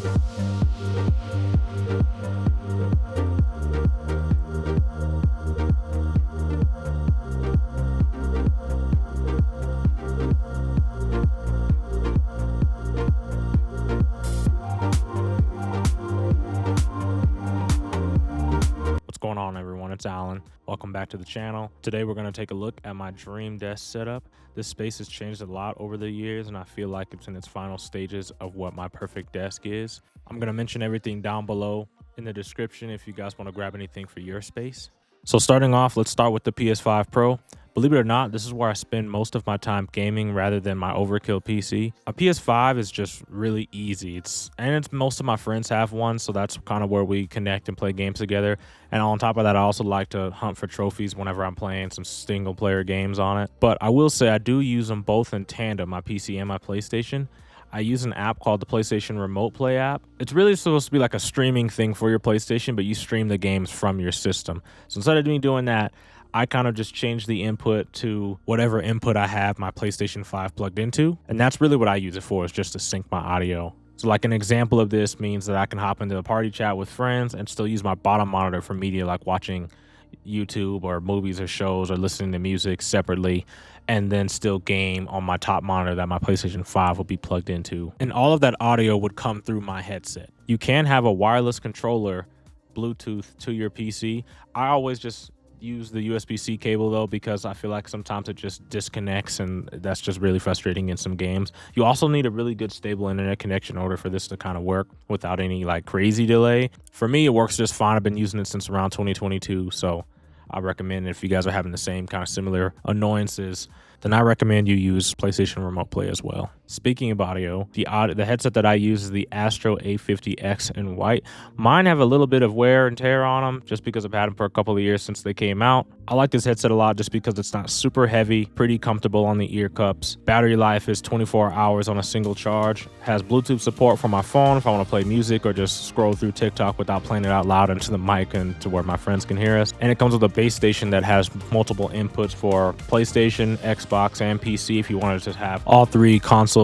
What's going on, everyone? It's Alan. Welcome back to the channel. Today we're going to take a look at my dream desk setup. This space has changed a lot over the years, and I feel like it's in its final stages of what my perfect desk is. I'm going to mention everything down below in the description if you guys want to grab anything for your space. So starting off, let's start with the PS5 Pro. Believe it or not, this is where I spend most of my time gaming rather than my overkill PC. A PS5 is just really easy. It's most of my friends have one, so that's kind of where we connect and play games together. And on top of that, I also like to hunt for trophies whenever I'm playing some single player games on it. But I will say I do use them both in tandem, my PC and my PlayStation. I use an app called the PlayStation Remote Play app. It's really supposed to be like a streaming thing for your PlayStation, but you stream the games from your system. So instead of me doing that, I kind of just change the input to whatever input I have my PlayStation 5 plugged into. And that's really what I use it for, is just to sync my audio. So like an example of this means that I can hop into a party chat with friends and still use my bottom monitor for media, like watching YouTube or movies or shows or listening to music separately, and then still game on my top monitor that my PlayStation 5 will be plugged into. And all of that audio would come through my headset. You can have a wireless controller Bluetooth to your PC. I always just use the USB-C cable though, because I feel like sometimes it just disconnects, and that's just really frustrating in some games. You also need a really good stable internet connection in order for this to kind of work without any like crazy delay. For me, it works just fine. I've been using it since around 2022, so I recommend it. If you guys are having the same kind of similar annoyances, then I recommend you use PlayStation Remote Play as well. Speaking of audio, the headset that I use is the Astro A50X in white. Mine have a little bit of wear and tear on them just because I've had them for a couple of years since they came out. I like this headset a lot just because it's not super heavy, pretty comfortable on the ear cups. Battery life is 24 hours on a single charge. Has Bluetooth support for my phone if I want to play music or just scroll through TikTok without playing it out loud into the mic and to where my friends can hear us. And it comes with a base station that has multiple inputs for PlayStation, Xbox, and PC if you wanted to have all three consoles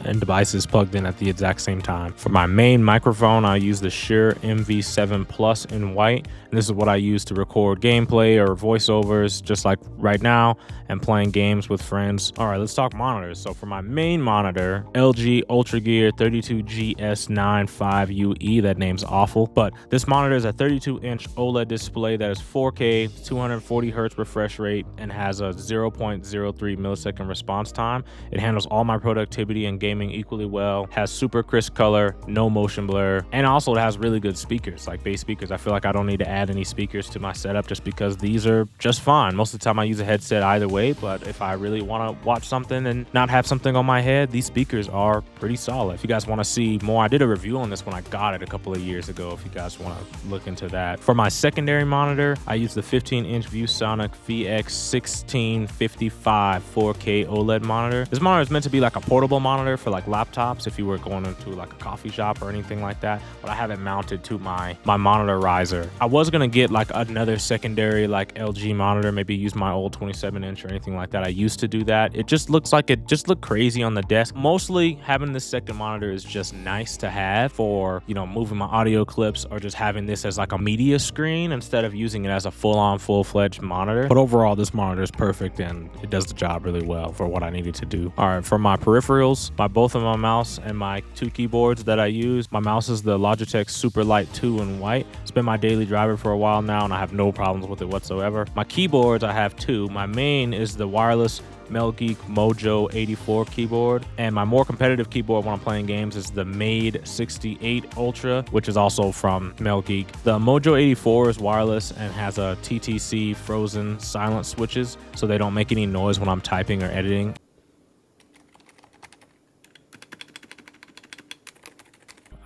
and devices plugged in at the exact same time. For my main microphone, I use the Shure MV7 Plus in white, and this is what I use to record gameplay or voiceovers, just like right now, and playing games with friends. All right, let's talk monitors. So for my main monitor, LG Ultra Gear 32GS95UE, that name's awful, but this monitor is a 32-inch OLED display that is 4K, 240 hertz refresh rate, and has a 0.03 millisecond response time. It handles all my productivity and gaming equally well, has super crisp color, no motion blur, and also it has really good speakers, like bass speakers. I feel like I don't need to add any speakers to my setup just because these are just fine. Most of the time I use a headset either way, but if I really want to watch something and not have something on my head, these speakers are pretty solid. If you guys want to see more, I did a review on this when I got it a couple of years ago, if you guys want to look into that. For my secondary monitor, I use the 15-inch ViewSonic VX1655 4K OLED monitor. This monitor is meant to be like a portable monitor for like laptops if you were going into like a coffee shop or anything like that, but I have it mounted to my monitor riser. I was gonna get like another secondary like LG monitor, maybe use my old 27-inch or anything like that. I used to do that. It just looks like it just looked crazy on the desk. Mostly having this second monitor is just nice to have for, you know, moving my audio clips or just having this as like a media screen instead of using it as a full-fledged monitor. But overall, this monitor is perfect and it does the job really well for what I needed to do. All right, for my peripherals, both of my mouse and my two keyboards that I use, my mouse is the Logitech Superlight 2 in white. It's been my daily driver for a while now and I have no problems with it whatsoever. My keyboards, I have two. My main is the wireless Melgeek Mojo 84 keyboard, and my more competitive keyboard when I'm playing games is the Made 68 Ultra, which is also from Melgeek. The Mojo 84 is wireless and has a TTC frozen silent switches, so they don't make any noise when I'm typing or editing.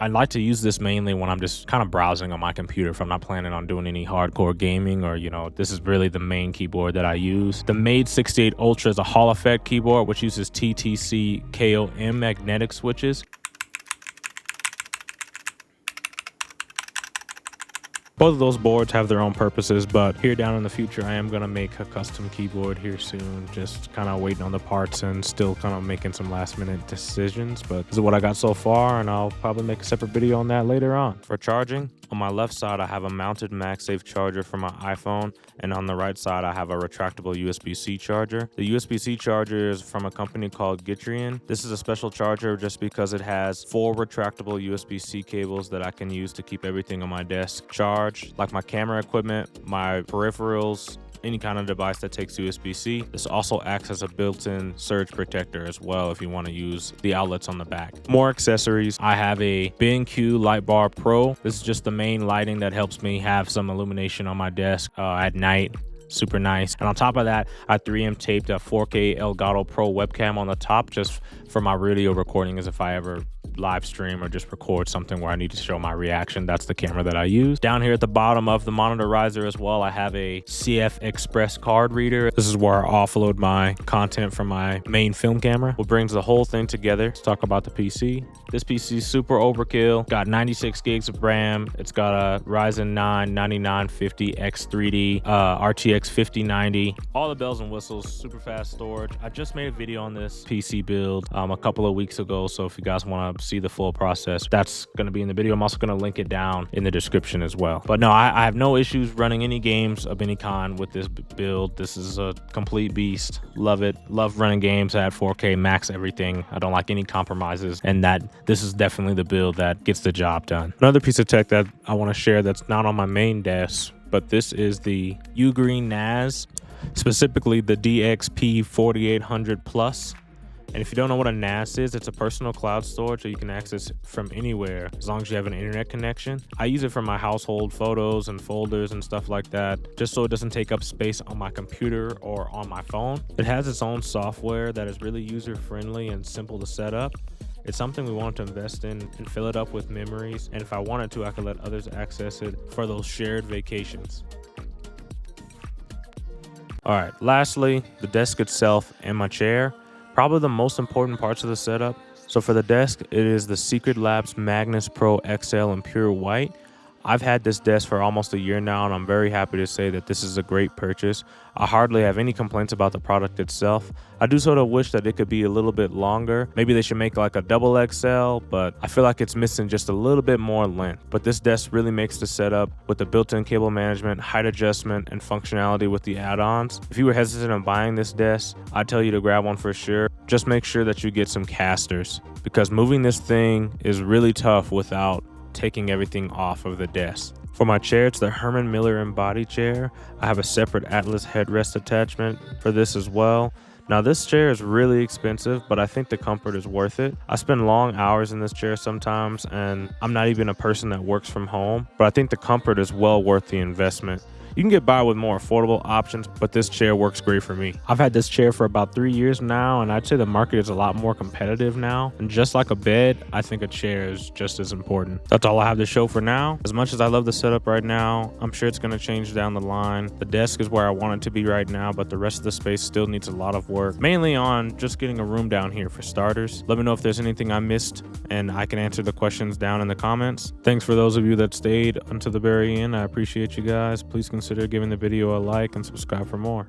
I like to use this mainly when I'm just kind of browsing on my computer if I'm not planning on doing any hardcore gaming, or, you know, this is really the main keyboard that I use. The Made 68 Ultra is a Hall Effect keyboard, which uses TTC KOM magnetic switches. Both of those boards have their own purposes, but here down in the future, I am going to make a custom keyboard here soon. Just kind of waiting on the parts and still kind of making some last minute decisions. But this is what I got so far, and I'll probably make a separate video on that later on. For charging, on my left side, I have a mounted MagSafe charger for my iPhone, and on the right side, I have a retractable USB-C charger. The USB-C charger is from a company called Gitrian. This is a special charger just because it has 4 retractable USB-C cables that I can use to keep everything on my desk charged, like my camera equipment, my peripherals, any kind of device that takes USB-C. This also acts as a built-in surge protector as well if you want to use the outlets on the back. More accessories, I have a B&Q Light Bar Pro. This is just the main lighting that helps me have some illumination on my desk at night. Super nice. And on top of that, I 3M taped a 4K Elgato Pro webcam on the top just for my video recording, as if I ever live stream or just record something where I need to show my reaction. That's the camera that I use. Down here at the bottom of the monitor riser as well, I have a CF Express card reader. This is where I offload my content from my main film camera. What brings the whole thing together, let's talk about the PC. This PC is super overkill. Got 96 gigs of RAM. It's got a Ryzen 9 9950 X3D, RTX 5090. All the bells and whistles, super fast storage. I just made a video on this PC build a couple of weeks ago, so if you guys want to see the full process, that's going to be in the video. I'm also going to link it down in the description as well. But no, I have no issues running any games of any kind with this build. This is a complete beast. Love it. Love running games at 4K, max everything. I don't like any compromises, and this is definitely the build that gets the job done. Another piece of tech that I want to share that's not on my main desk, but this is the Ugreen NAS, specifically the DXP 4800 Plus. And if you don't know what a NAS is, it's a personal cloud storage that you can access from anywhere as long as you have an internet connection. I use it for my household photos and folders and stuff like that, just so it doesn't take up space on my computer or on my phone. It has its own software that is really user-friendly and simple to set up. It's something we want to invest in and fill it up with memories. And if I wanted to, I could let others access it for those shared vacations. All right, lastly, the desk itself and my chair. Probably the most important parts of the setup. So for the desk, it is the Secret Labs Magnus Pro XL in pure white. I've had this desk for almost a year now, and I'm very happy to say that this is a great purchase. I hardly have any complaints about the product itself. I do sort of wish that it could be a little bit longer. Maybe they should make like a double XL, but I feel like it's missing just a little bit more length. But this desk really makes the setup with the built-in cable management, height adjustment, and functionality with the add-ons. If you were hesitant on buying this desk, I'd tell you to grab one for sure. Just make sure that you get some casters, because moving this thing is really tough without taking everything off of the desk. For my chair, it's the Herman Miller Embody chair. I have a separate Atlas headrest attachment for this as well. Now this chair is really expensive, but I think the comfort is worth it. I spend long hours in this chair sometimes, and I'm not even a person that works from home, but I think the comfort is well worth the investment. You can get by with more affordable options, but this chair works great for me. I've had this chair for about 3 years now, and I'd say the market is a lot more competitive now. And just like a bed, I think a chair is just as important. That's all I have to show for now. As much as I love the setup right now, I'm sure it's going to change down the line. The desk is where I want it to be right now, but the rest of the space still needs a lot of work, mainly on just getting a room down here for starters. Let me know if there's anything I missed, and I can answer the questions down in the comments. Thanks for those of you that stayed until the very end. I appreciate you guys. Please consider giving the video a like and subscribe for more.